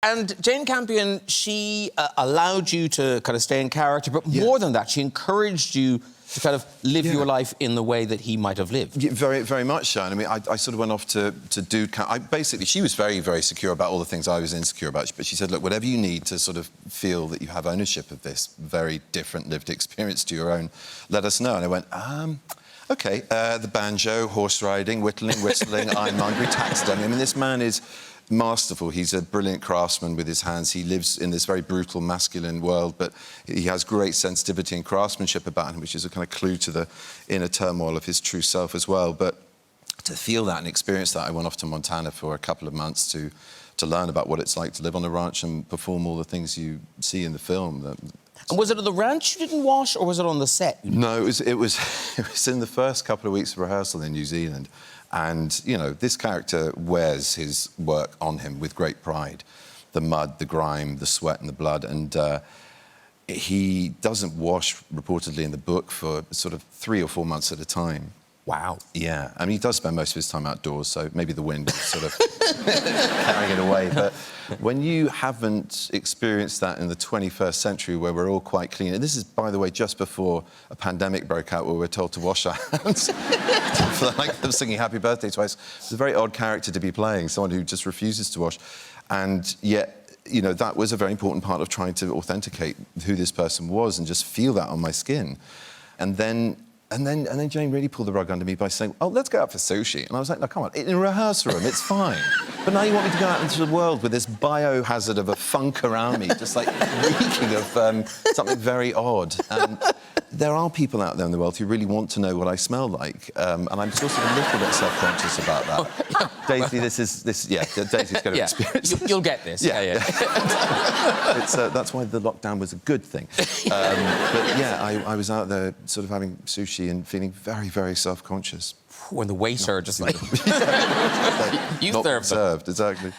And Jane Campion, she allowed you to kind of stay in character, but more than that, she encouraged you to kind of live your life in the way that he might have lived. Yeah, very, very much so. And I mean, I sort of went off to do... basically, she was very, very secure about all the things I was insecure about. But she said, look, whatever you need to sort of feel that you have ownership of this very different lived experience to your own, let us know. And I went, OK, the banjo, horse riding, whistling, ironmongery, taxidermy. I mean, this man is masterful. He's a brilliant craftsman with his hands. He lives in this very brutal, masculine world, but he has great sensitivity and craftsmanship about him, which is a kind of clue to the inner turmoil of his true self as well. But to feel that and experience that, I went off to Montana for a couple of months to learn about what it's like to live on a ranch and perform all the things you see in the film. And was it at the ranch you didn't wash, or was it on the set? No, it was in the first couple of weeks of rehearsal in New Zealand. And, you know, this character wears his work on him with great pride. The mud, the grime, the sweat and the blood. And he doesn't wash, reportedly in the book, for sort of 3 or 4 months at a time. Wow. Yeah. I mean, he does spend most of his time outdoors, so maybe the wind is sort of carrying it away. But when you haven't experienced that in the 21st century, where we're all quite clean... And this is, by the way, just before a pandemic broke out, where we're told to wash our hands for the like of singing Happy Birthday twice. It's a very odd character to be playing, someone who just refuses to wash. And yet, you know, that was a very important part of trying to authenticate who this person was and just feel that on my skin. And then Jane really pulled the rug under me by saying, oh, let's go out for sushi. And I was like, no, come on, in a rehearsal room, it's fine. But now you want me to go out into the world with this biohazard of a funk around me, just, like, reeking of something very odd. And there are people out there in the world who really want to know what I smell like. And I'm sort of a little bit self-conscious about that. Daisy, Daisy's going to experience this. You'll get this. Yeah. That's why the lockdown was a good thing. But, yeah, I was out there sort of having sushi and feeling very, very self-conscious. When the waiter just like... Not served, exactly.